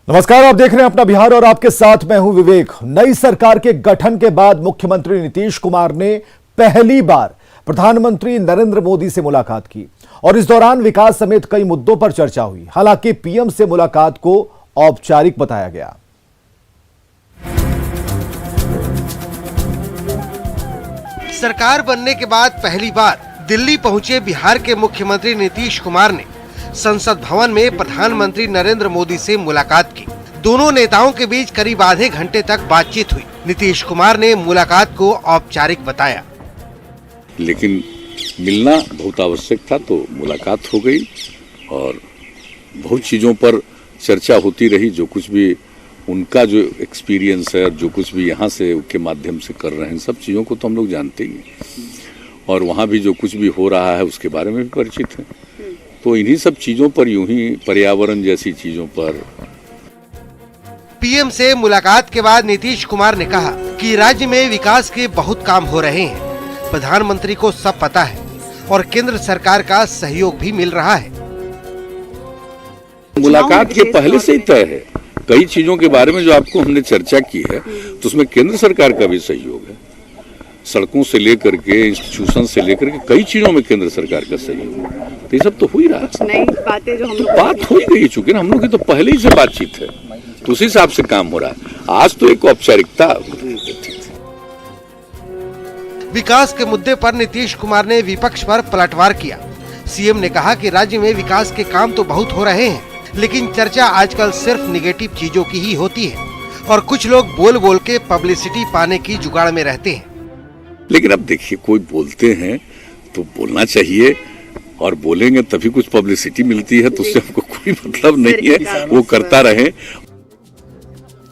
नमस्कार, आप देख रहे हैं अपना बिहार और आपके साथ मैं हूं विवेक। नई सरकार के गठन के बाद मुख्यमंत्री नीतीश कुमार ने पहली बार प्रधानमंत्री नरेंद्र मोदी से मुलाकात की और इस दौरान विकास समेत कई मुद्दों पर चर्चा हुई। हालांकि पीएम से मुलाकात को औपचारिक बताया गया। सरकार बनने के बाद पहली बार दिल्ली पहुंचे बिहार के मुख्यमंत्री नीतीश कुमार ने संसद भवन में प्रधानमंत्री नरेंद्र मोदी से मुलाकात की। दोनों नेताओं के बीच करीब आधे घंटे तक बातचीत हुई। नीतीश कुमार ने मुलाकात को औपचारिक बताया। लेकिन मिलना बहुत आवश्यक था, तो मुलाकात हो गई और बहुत चीजों पर चर्चा होती रही। जो कुछ भी उनका जो एक्सपीरियंस है और जो कुछ भी यहाँ से के माध्यम से कर रहे हैं, सब चीजों को तो हम लोग जानते ही हैं और वहाँ भी जो कुछ भी हो रहा है उसके बारे में भी परिचित हैं। तो इन्हीं सब चीजों पर, यूं ही पर्यावरण जैसी चीजों पर। पीएम से मुलाकात के बाद नीतीश कुमार ने कहा कि राज्य में विकास के बहुत काम हो रहे हैं। प्रधानमंत्री को सब पता है और केंद्र सरकार का सहयोग भी मिल रहा है। मुलाकात के पहले से ही तय है। कई चीजों के बारे में जो आपको हमने चर्चा की है, तो उसमें केंद्र सरकार का भी सहयोग है। सड़कों से लेकर के, इंस्टीट्यूशन से लेकर के कई चीजों में केंद्र सरकार का सहयोग है। तो ये सब तो हो ही रहा है। नई बातें जो हम लोग बात हो ही गई, चूंकि हम लोग की तो पहले ही से बातचीत है, तो उसी हिसाब से काम हो रहा है। आज तो एक औपचारिकता। विकास के मुद्दे पर नीतीश कुमार ने विपक्ष पर पलटवार किया। सीएम ने कहा कि राज्य में विकास के काम तो बहुत हो रहे हैं, लेकिन चर्चा आजकल सिर्फ निगेटिव चीजों की ही होती है और कुछ लोग बोल बोल के पब्लिसिटी पाने की जुगाड़ में रहते हैं। लेकिन अब देखिए, कोई बोलते हैं तो बोलना चाहिए और बोलेंगे तभी कुछ पब्लिसिटी मिलती है, तो उससे हमको कोई मतलब नहीं है, वो करता रहे।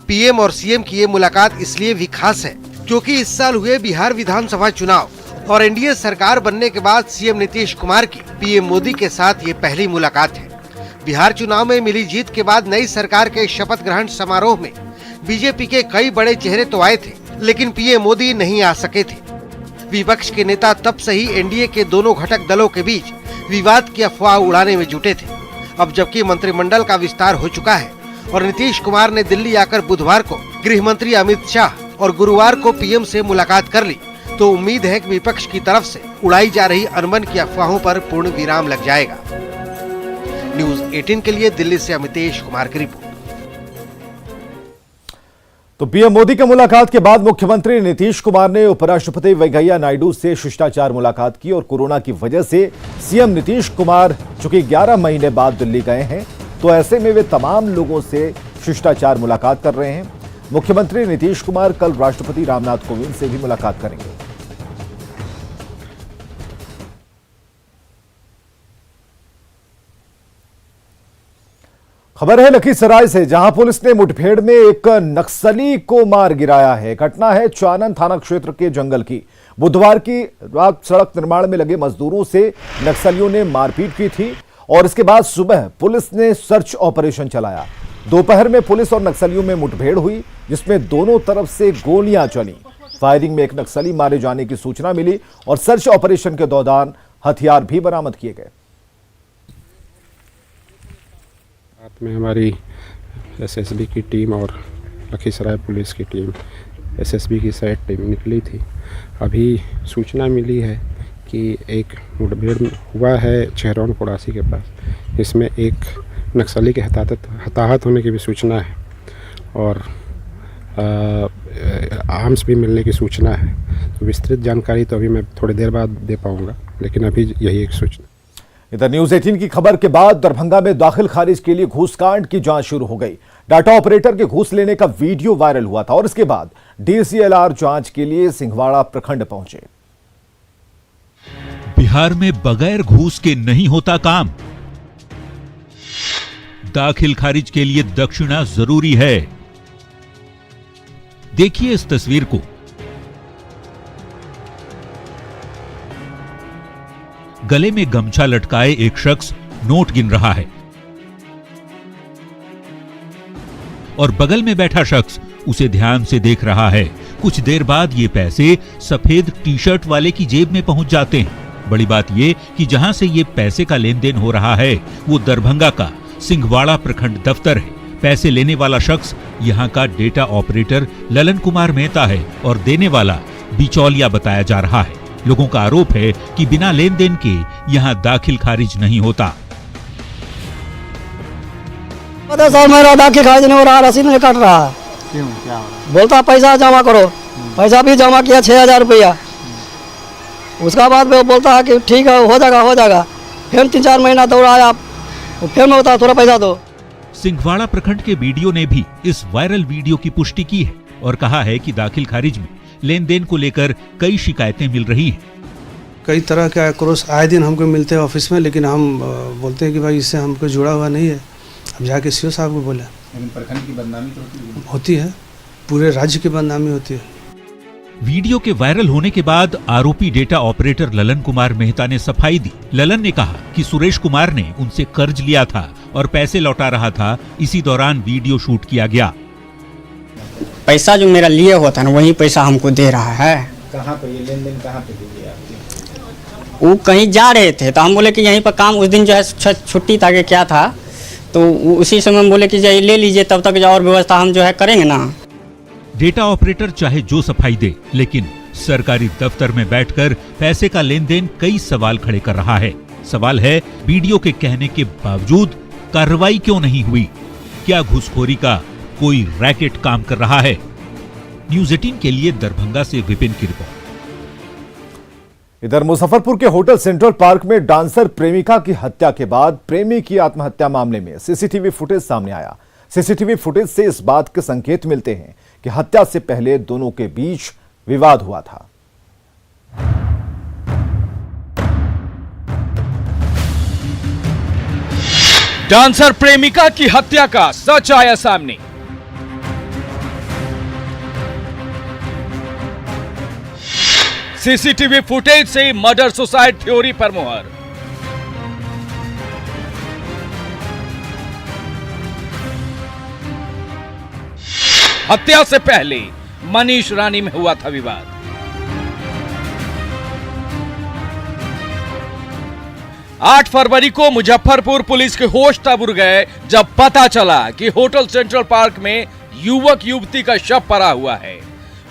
पीएम और सीएम की ये मुलाकात इसलिए भी खास है क्योंकि इस साल हुए बिहार विधानसभा चुनाव और एनडीए सरकार बनने के बाद सीएम नीतीश कुमार की पीएम मोदी के साथ ये पहली मुलाकात है। बिहार चुनाव में मिली जीत के बाद नई सरकार के शपथ ग्रहण समारोह में बीजेपी के कई बड़े चेहरे तो आए थे, लेकिन पीएम मोदी नहीं आ सके थे। विपक्ष के नेता तब से ही एनडीए के दोनों घटक दलों के बीच विवाद की अफवाह उड़ाने में जुटे थे। अब जबकि मंत्रिमंडल का विस्तार हो चुका है और नीतीश कुमार ने दिल्ली आकर बुधवार को गृह मंत्री अमित शाह और गुरुवार को पीएम से मुलाकात कर ली, तो उम्मीद है कि विपक्ष की तरफ से उड़ाई जा रही अनबन की अफवाहों पर पूर्ण विराम लग जाएगा। न्यूज़ 18 के लिए दिल्ली से अमितेश कुमार की रिपोर्ट। तो पीएम मोदी की मुलाकात के बाद मुख्यमंत्री नीतीश कुमार ने उपराष्ट्रपति वेंकैया नायडू से शिष्टाचार मुलाकात की और कोरोना की वजह से सीएम नीतीश कुमार चूंकि 11 महीने बाद दिल्ली गए हैं, तो ऐसे में वे तमाम लोगों से शिष्टाचार मुलाकात कर रहे हैं। मुख्यमंत्री नीतीश कुमार कल राष्ट्रपति रामनाथ कोविंद से भी मुलाकात करेंगे। खबर है लखीसराय से, जहां पुलिस ने मुठभेड़ में एक नक्सली को मार गिराया है। घटना है चानन थाना क्षेत्र के जंगल की। बुधवार की रात सड़क निर्माण में लगे मजदूरों से नक्सलियों ने मारपीट की थी और इसके बाद सुबह पुलिस ने सर्च ऑपरेशन चलाया। दोपहर में पुलिस और नक्सलियों में मुठभेड़ हुई, जिसमें दोनों तरफ से गोलियां चली। फायरिंग में एक नक्सली मारे जाने की सूचना मिली और सर्च ऑपरेशन के दौरान हथियार भी बरामद किए गए। रात में हमारी एसएसबी की टीम और लखीसराय पुलिस की टीम, एसएसबी की साइड टीम निकली थी। अभी सूचना मिली है कि एक मुठभेड़ हुआ है चेहरौन कोड़ासी के पास, इसमें एक नक्सली के हताहत होने की भी सूचना है और आर्म्स भी मिलने की सूचना है। तो विस्तृत जानकारी तो अभी मैं थोड़ी देर बाद दे पाऊंगा, लेकिन अभी यही एक सूचना। इधर न्यूज़ 18 की खबर के बाद दरभंगा में दाखिल खारिज के लिए घूसकांड की जांच शुरू हो गई। डाटा ऑपरेटर के घूस लेने का वीडियो वायरल हुआ था और इसके बाद डीसीएलआर जांच के लिए सिंहवाड़ा प्रखंड पहुंचे। बिहार में बगैर घूस के नहीं होता काम। दाखिल खारिज के लिए दक्षिणा जरूरी है। देखिए इस तस्वीर को। गले में गमछा लटकाए एक शख्स नोट गिन रहा है और बगल में बैठा शख्स उसे ध्यान से देख रहा है। कुछ देर बाद ये पैसे सफेद टी शर्ट वाले की जेब में पहुंच जाते हैं। बड़ी बात ये कि जहां से ये पैसे का लेन देन हो रहा है वो दरभंगा का सिंहवाड़ा प्रखंड दफ्तर है। पैसे लेने वाला शख्स यहाँ का डेटा ऑपरेटर ललन कुमार मेहता है और देने वाला बिचौलिया बताया जा रहा है। लोगों का आरोप है कि बिना लेन देन के यहाँ दाखिल खारिज नहीं होता। पता सर मेरा दाखिल खारिज नहीं हो रहा, रसीद नहीं कट रहा है। क्यों, क्या हो रहा है? बोलता पैसा जमा करो, पैसा भी जमा किया 6,000 रुपया। उसका बाद वो बोलता है कि ठीक है हो जाएगा। फिर 3-4 महीना दौड़ाया, फिर मैं बता थोड़ा पैसा दो। सिंघवाड़ा प्रखंड के वीडियो ने भी इस वायरल वीडियो की पुष्टि की है और कहा है कि दाखिल खारिज में लेन देन को लेकर कई शिकायतें मिल रही हैं। कई तरह के आक्रोश आए दिन हमको मिलते हैं ऑफिस में, लेकिन हम बोलते हैं कि भाई इससे हमको जुड़ा हुआ नहीं है। अब जाके सीओ साहब को बोला, लेकिन प्रखंड की बदनामी तो होती है, पूरे राज्य की बदनामी होती है। वीडियो के वायरल होने के बाद आरोपी डेटा ऑपरेटर ललन कुमार मेहता ने सफाई दी। ललन ने कहा कि सुरेश कुमार ने उनसे कर्ज लिया था और पैसे लौटा रहा था, इसी दौरान वीडियो शूट किया गया। पैसा जो मेरा लिए हुआ था ना वही पैसा हमको दे रहा है। कहाँ पे ये लेन देन कहाँ पे दी आपकी? वो कहीं जा रहे थे तो हम बोले कि यहीं पर काम, उस दिन जो है छुट्टी था कि क्या था, तो उसी समय हम बोले कि जाइए ले लीजिए, तब तक और व्यवस्था हम जो है करेंगे ना। डेटा ऑपरेटर चाहे जो सफाई दे, लेकिन सरकारी दफ्तर में बैठकर पैसे का लेन देन कई सवाल खड़े कर रहा है। सवाल है, वीडियो के कहने के बावजूद कार्रवाई क्यों नहीं हुई? क्या घूसखोरी का कोई रैकेट काम कर रहा है? न्यूज़ 18 के लिए दरभंगा से विपिन की रिपोर्ट। इधर मुजफ्फरपुर के होटल सेंट्रल पार्क में डांसर प्रेमिका की हत्या के बाद प्रेमी की आत्महत्या मामले में सीसीटीवी फुटेज सामने आया। सीसीटीवी फुटेज से इस बात के संकेत मिलते हैं कि हत्या से पहले दोनों के बीच विवाद हुआ था। डांसर प्रेमिका की हत्या का सच आया सामने। सीसीटीवी फुटेज से मर्डर सुसाइड थ्योरी पर मुहर। हत्या से पहले मनीष रानी में हुआ था विवाद। आठ फरवरी को मुजफ्फरपुर पुलिस के होश तब उड़ गए जब पता चला कि होटल सेंट्रल पार्क में युवक युवती का शव पड़ा हुआ है।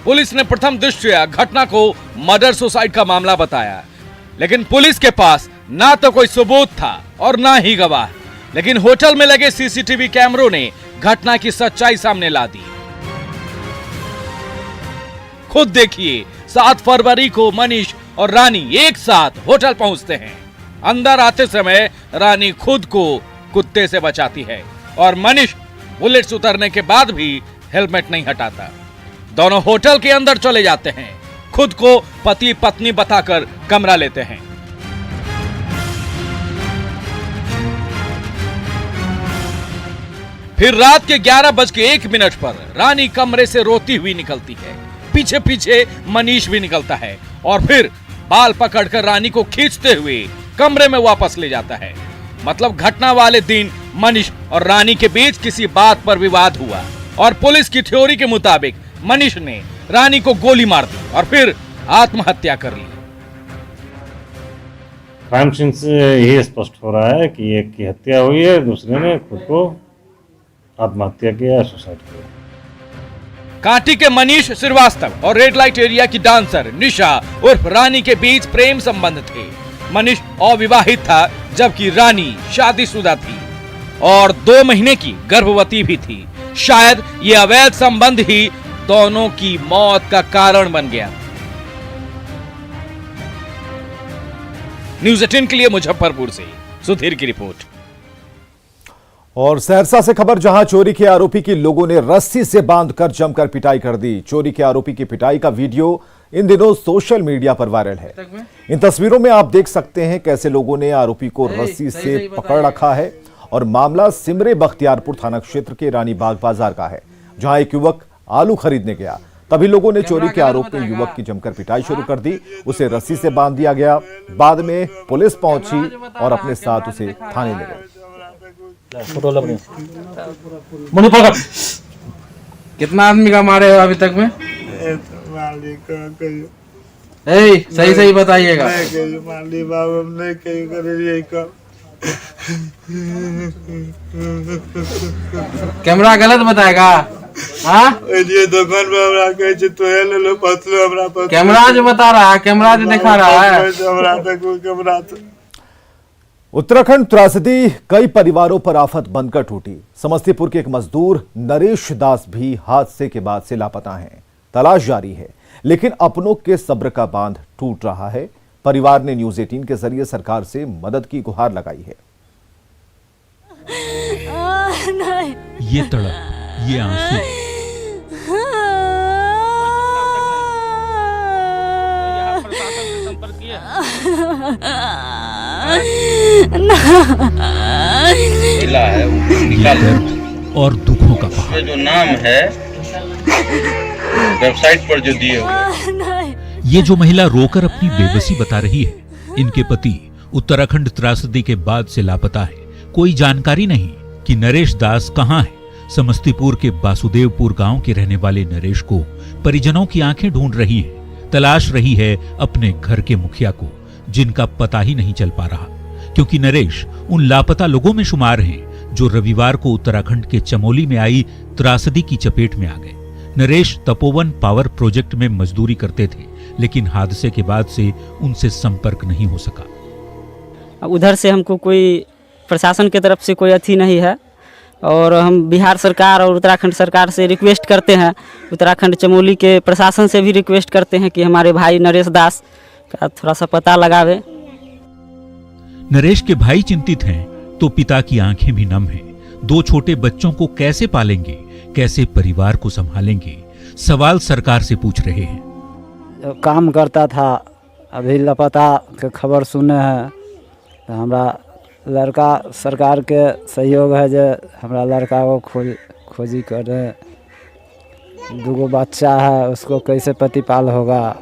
पुलिस ने प्रथम दृष्टया घटना को मर्डर सुसाइड का मामला बताया, लेकिन पुलिस के पास ना तो कोई सबूत था और ना ही गवाह। लेकिन होटल में लगे सीसीटीवी कैमरों ने घटना की सच्चाई सामने ला दी। खुद देखिए, 7 फरवरी को मनीष और रानी एक साथ होटल पहुंचते हैं। अंदर आते समय रानी खुद को कुत्ते से बचाती है और मनीष बुलेट्स उतरने के बाद भी हेलमेट नहीं हटाता। दोनों होटल के अंदर चले जाते हैं, खुद को पति पत्नी बताकर कमरा लेते हैं। फिर रात के 11:01 पर रानी कमरे से रोती हुई निकलती है। पीछे पीछे मनीष भी निकलता है और फिर बाल पकड़कर रानी को खींचते हुए कमरे में वापस ले जाता है। मतलब घटना वाले दिन मनीष और रानी के बीच किसी बात पर विवाद हुआ और पुलिस की थ्योरी के मुताबिक मनीष ने रानी को गोली मार दी और फिर आत्महत्या कर ली। क्राइम सीन से यही स्पष्ट हो रहा है कि एक की हत्या हुई है, दूसरे ने खुद को आत्महत्या किया, सुसाइड किया। कांटी के मनीष श्रीवास्तव और रेड लाइट एरिया की डांसर निशा उर्फ रानी के बीच प्रेम संबंध थे। मनीष अविवाहित था जबकि रानी शादीशुदा थी और 2 महीने की गर्भवती भी थी। शायद ये अवैध संबंध ही दोनों की मौत का कारण बन गया। न्यूज़ 18 के लिए मुजफ्फरपुर से सुधीर की रिपोर्ट। और सहरसा से खबर, जहां चोरी के आरोपी की लोगों ने रस्सी से बांधकर जमकर पिटाई कर दी। चोरी के आरोपी की पिटाई का वीडियो इन दिनों सोशल मीडिया पर वायरल है। इन तस्वीरों में आप देख सकते हैं कैसे लोगों ने आरोपी को रस्सी से पकड़ रखा है। और मामला सिमरे बख्तियारपुर थाना क्षेत्र के रानी बाग बाजार का है, जहां एक युवक आलू खरीदने गया। तभी लोगों ने चोरी के आरोप में युवक की जमकर पिटाई शुरू कर दी। उसे रस्सी से बांध दिया गया। बाद में पुलिस पहुंची और अपने साथ उसे थाने ले गई। कितना आदमी का मारे हो अभी तक में? सही बताइएगा। कैमरा गलत बताएगा। हाँ ये दुकान में हमरा कहे छ तो ले लो पतलो हमरा पर कैमरा जो बता रहा है, कैमरा जो दिखा रहा है हमरा तक कोई कैमरा तो। उत्तराखंड त्रासदी कई परिवारों पर आफत बनकर टूटी। समस्तीपुर के एक मजदूर नरेश दास भी हादसे के बाद से लापता हैं। तलाश जारी है, लेकिन अपनों के सब्र का बांध टूट रहा है। परिवार ने न्यूज़ 18 के जरिए सरकार से मदद की गुहार लगाई है। ये तड़प, ये आंसू, ये दर्द और दुखों का पहाड़। जो नाम है वेबसाइट पर जो दिए हुए, ये जो महिला रोकर अपनी बेबसी बता रही है, इनके पति उत्तराखंड त्रासदी के बाद से लापता है। कोई जानकारी नहीं कि नरेश दास कहां है। समस्तीपुर के बासुदेवपुर गांव के रहने वाले नरेश को परिजनों की आंखें ढूंढ रही हैं, तलाश रही है अपने घर के मुखिया को, जिनका पता ही नहीं चल पा रहा, क्योंकि नरेश उन लापता लोगों में शुमार हैं जो रविवार को उत्तराखंड के चमोली में आई त्रासदी की चपेट में आ गए। नरेश तपोवन पावर प्रोजेक्ट में मजदूरी करते थे, लेकिन हादसे के बाद से उनसे संपर्क नहीं हो सका। उधर से हमको कोई प्रशासन की तरफ से कोई अथी नहीं है, और हम बिहार सरकार और उत्तराखंड सरकार से रिक्वेस्ट करते हैं, उत्तराखंड चमोली के प्रशासन से भी रिक्वेस्ट करते हैं कि हमारे भाई नरेश दास का थोड़ा सा पता लगावे। नरेश के भाई चिंतित हैं तो पिता की आंखें भी नम हैं। 2 छोटे बच्चों को कैसे पालेंगे, कैसे परिवार को संभालेंगे, सवाल सरकार से पूछ रहे हैं। काम करता था, अभी लापता के खबर सुने हैं, तो हमरा लड़का सरकार के सहयोग है जो हमरा लड़का को खोजी करे। 2 बच्चा है, उसको कैसे प्रतिपाल होगा।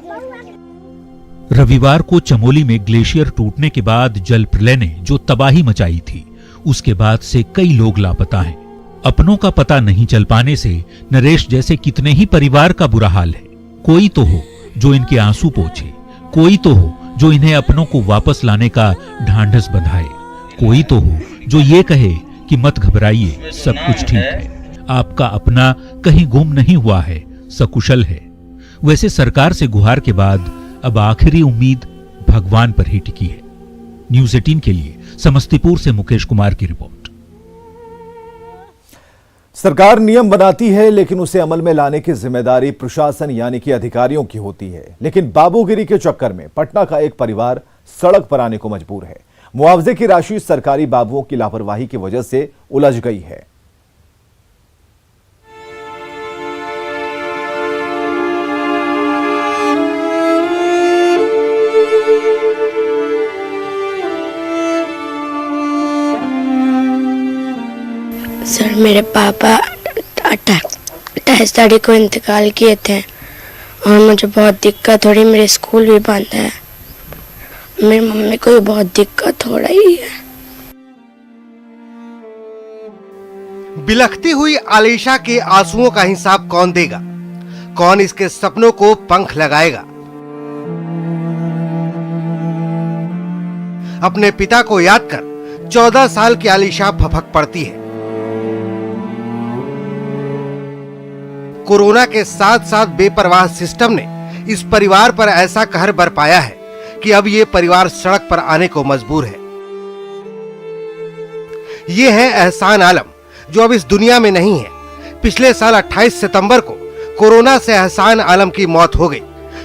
रविवार को चमोली में ग्लेशियर टूटने के बाद जल प्रलय ने जो तबाही मचाई थी, उसके बाद से कई लोग लापता हैं। अपनों का पता नहीं चल पाने से नरेश जैसे कितने ही परिवार का बुरा हाल है। कोई तो हो जो इनके आंसू पोंछे, कोई तो हो जो इन्हें अपनों को वापस लाने का ढांढस बंधाए, कोई तो हो जो ये कहे कि मत घबराइए, सब कुछ ठीक है, आपका अपना कहीं गुम नहीं हुआ है, सकुशल है। वैसे सरकार से गुहार के बाद अब आखिरी उम्मीद भगवान पर ही टिकी है। न्यूज़ 18 के लिए समस्तीपुर से मुकेश कुमार की रिपोर्ट। सरकार नियम बनाती है, लेकिन उसे अमल में लाने की जिम्मेदारी प्रशासन यानी कि अधिकारियों की होती है। लेकिन बाबूगिरी के चक्कर में पटना का एक परिवार सड़क पर आने को मजबूर है। मुआवजे की राशि सरकारी बाबुओं की लापरवाही की वजह से उलझ गई है। सर, मेरे पापा 28 तारीख को इंतकाल किए थे और मुझे बहुत दिक्कत हो रही। मेरे स्कूल भी बंद है, मेरी मम्मी को भी बहुत दिक्कत हो रही है। बिलखती हुई आलिशा के आंसुओं का हिसाब कौन देगा? कौन इसके सपनों को पंख लगाएगा? अपने पिता को याद कर 14 साल की आलिशा फफक पड़ती है। कोरोना के साथ साथ बेपरवाह सिस्टम ने इस परिवार पर ऐसा कहर बरपाया है कि अब ये परिवार सड़क पर आने को मजबूर है। ये है एहसान आलम, जो अब इस दुनिया में नहीं है। पिछले साल 28 सितंबर को कोरोना से एहसान आलम की मौत हो गई।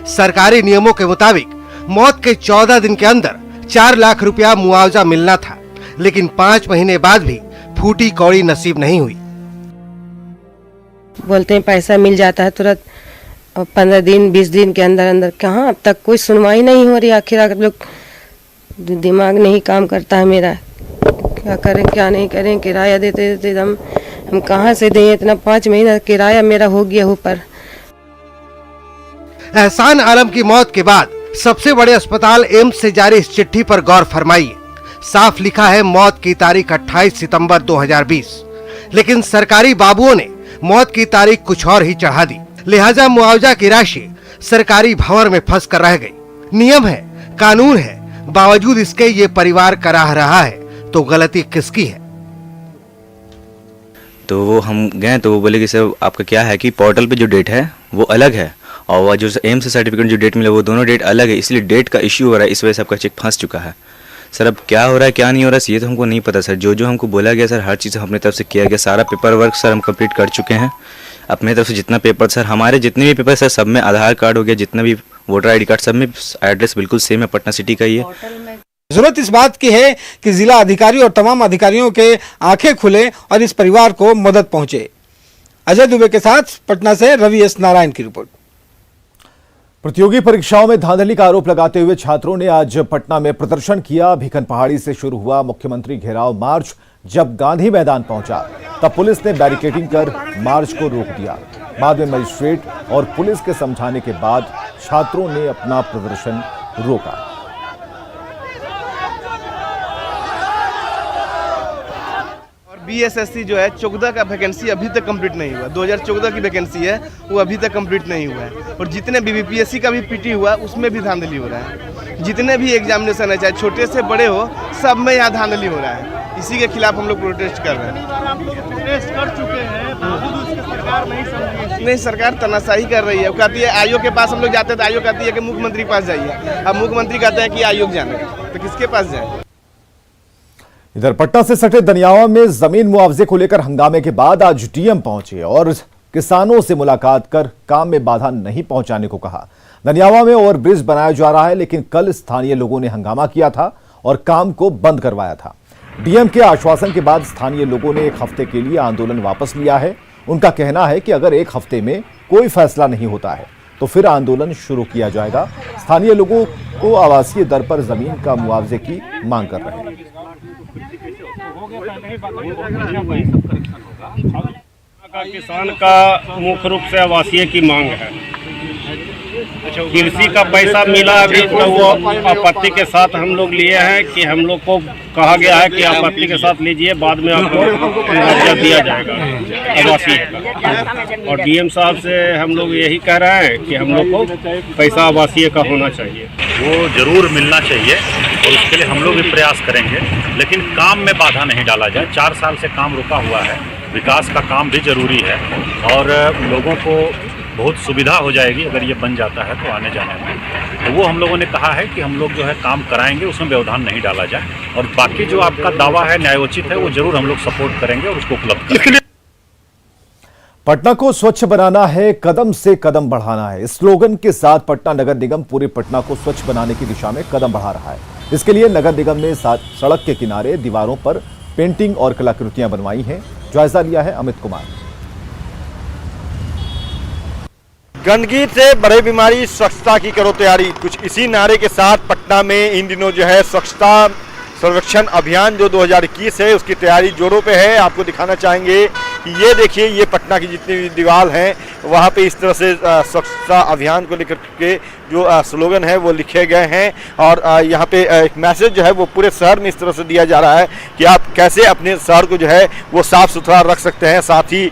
सरकारी नियमों के मुताबिक मौत के 14 दिन के अंदर 4 लाख रुपया मुआवजा मिलना था, लेकिन 5 महीने बाद भी फूटी कौड़ी नसीब नहीं हुई। बोलते हैं पैसा मिल जाता है तुरंत, और 15 दिन 20 दिन के अंदर अंदर कहाँ, अब तक कोई सुनवाई नहीं हो रही। आखिर आप लोग, दिमाग नहीं काम करता है मेरा, क्या करें क्या नहीं करें। किराया देते देते हम कहाँ से दें इतना? 5 महीना किराया मेरा हो गया ऊपर। एहसान आलम की मौत के बाद सबसे बड़े अस्पताल एम्स से जारी इस चिट्ठी पर गौर फरमाइए। साफ लिखा है मौत की तारीख 28 सितंबर 2020, लेकिन सरकारी बाबुओं ने मौत की तारीख कुछ और ही चढ़ा दी। लिहाजा मुआवजा की राशि सरकारी भंवर में फंस कर रह गई। नियम है, कानून है, बावजूद इसके ये परिवार कराह रहा है तो गलती किसकी है? तो वो हम गए तो वो बोले कि सर आपका क्या है कि पोर्टल पे जो डेट है वो अलग है और वो जो एम्स से सर्टिफिकेट जो डेट मिला वो दोनों डेट अलग है, इसलिए डेट का इश्यू हो रहा है, इस वजह से आपका चेक फंस चुका है। सर अब क्या हो रहा है क्या नहीं हो रहा है ये तो हमको नहीं पता सर। जो हमको बोला गया सर हर चीज़ अपनी तरफ से किया गया, सारा पेपर वर्क सर हम कंप्लीट कर चुके हैं अपनी तरफ से। जितना पेपर सर हमारे जितने भी पेपर सर सब में आधार कार्ड हो गया, जितना भी वोटर ID कार्ड सब में एड्रेस बिल्कुल सेम है, पटना सिटी का ही है। जरूरत इस बात की है कि जिला अधिकारी और तमाम अधिकारियों के आंखें खुले और इस परिवार को मदद पहुंचे। अजय दुबे के साथ पटना से रवि एस नारायण की रिपोर्ट। प्रतियोगी परीक्षाओं में धांधली का आरोप लगाते हुए छात्रों ने आज पटना में प्रदर्शन किया। भिखन पहाड़ी से शुरू हुआ मुख्यमंत्री घेराव मार्च जब गांधी मैदान पहुंचा तब पुलिस ने बैरिकेडिंग कर मार्च को रोक दिया। बाद में मजिस्ट्रेट और पुलिस के समझाने के बाद छात्रों ने अपना प्रदर्शन रोका। BSSC जो है 14 का वैकेंसी अभी तक कंप्लीट नहीं हुआ, 2014 की वैकेंसी है वो अभी तक कंप्लीट नहीं हुआ है। और जितने भी BPSC का भी PT हुआ उसमें भी धांधली हो रहा है। जितने भी एग्जामिनेशन है चाहे छोटे से बड़े हो सब में यहाँ धांधली हो रहा है। इसी के खिलाफ हम लोग प्रोटेस्ट कर रहे हैं। प्रोटेस्ट कर चुके हैं, सरकार नहीं समझ रही। नहीं, सरकार तनाशाही कर रही है। वो कहती है आयोग के पास हम लोग जाते हैं तो आयोग कहती है कि मुख्यमंत्री के पास जाइए। अब मुख्यमंत्री कहते हैं कि आयोग जाने, तो किसके पास जाए? इधर पटना से सटे दनियावा में जमीन मुआवजे को लेकर हंगामे के बाद आज DM पहुंचे और किसानों से मुलाकात कर काम में बाधा नहीं पहुंचाने को कहा। दनियावा में ओवरब्रिज बनाया जा रहा है लेकिन कल स्थानीय लोगों ने हंगामा किया था और काम को बंद करवाया था। DM के आश्वासन के बाद स्थानीय लोगों ने 1 हफ्ते के लिए आंदोलन वापस लिया है। उनका कहना है कि अगर 1 हफ्ते में कोई फैसला नहीं होता है तो फिर आंदोलन शुरू किया जाएगा। स्थानीय लोगों को आवासीय दर पर जमीन का मुआवजे की मांग कर रहे हैं। किसान का मुख्य रूप से आवासीय की मांग है। कृषि का पैसा मिला अभी तो वो आपत्ति के साथ हम लोग लिए हैं कि हम लोग को कहा गया है कि आपत्ति के साथ लीजिए, बाद में आपको मुआवजा दिया जाएगा आवासीय का। और DM साहब से हम लोग यही कह रहे हैं कि हम लोग को पैसा आवासीय का होना चाहिए। वो जरूर मिलना चाहिए और उसके लिए हम लोग भी प्रयास करेंगे, लेकिन काम में बाधा नहीं डाला जाए। 4 साल से काम रुका हुआ है, विकास का काम भी जरूरी है और लोगों को बहुत सुविधा हो जाएगी अगर ये बन जाता है तो आने जाने में। तो वो हम लोगों ने कहा है कि हम लोग जो है काम कराएंगे, उसमें व्यवधान नहीं डाला जाए और बाकी जो आपका दावा है न्यायोचित है वो जरूर हम लोग सपोर्ट करेंगे और उसको उपलब्ध करेंगे। पटना को स्वच्छ बनाना है, कदम से कदम बढ़ाना है। इस स्लोगन के साथ पटना नगर निगम पूरे पटना को स्वच्छ बनाने की दिशा में कदम बढ़ा रहा है। इसके लिए नगर निगम ने सड़क के किनारे दीवारों पर पेंटिंग और कलाकृतियां बनवाई हैं। जायजा लिया है अमित कुमार। गंदगी से बड़े बीमारी, स्वच्छता की करो तैयारी, कुछ इसी नारे के साथ पटना में इन दिनों जो है स्वच्छता सर्वेक्षण अभियान जो 2021 है उसकी तैयारी जोरों पे है। आपको दिखाना चाहेंगे कि ये देखिए, ये पटना की जितनी भी दीवार हैं वहाँ पे इस तरह से स्वच्छता अभियान को लेकर के जो स्लोगन है वो लिखे गए हैं और यहाँ पे एक मैसेज जो है वो पूरे शहर में इस तरह से दिया जा रहा है कि आप कैसे अपने शहर को जो है वो साफ सुथरा रख सकते हैं। साथ ही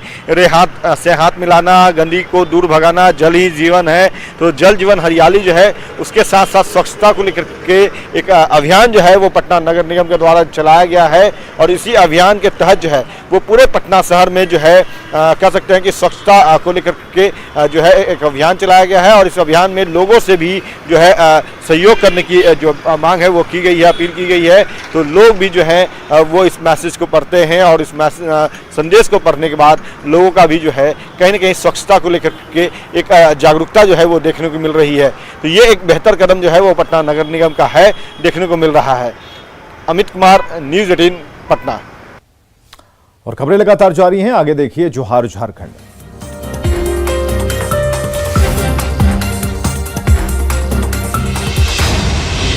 हाथ से हाथ मिलाना, गंदगी को दूर भगाना, जल ही जीवन है, तो जल जीवन हरियाली जो है उसके साथ साथ स्वच्छता को लेकर के एक अभियान जो है वो पटना नगर निगम के द्वारा चलाया गया है और इसी अभियान के तहत जो है वो पूरे पटना शहर में जो है कह सकते हैं कि स्वच्छता को लेकर के जो है एक अभियान चलाया गया है और इस अभियान में लोगों से भी जो है सहयोग करने की जो मांग है वो की गई है, अपील की गई है। तो लोग भी जो है वो इस मैसेज को पढ़ते हैं और इस संदेश को पढ़ने के बाद लोगों का भी जो है कहीं ना कहीं स्वच्छता को लेकर के एक जागरूकता जो है वो देखने को मिल रही है। तो ये एक बेहतर कदम जो है वो पटना नगर निगम का है, देखने को मिल रहा है। अमित कुमार, न्यूज़ 18 पटना। और खबरें लगातार जारी हैं, आगे देखिए जोहार झारखंड।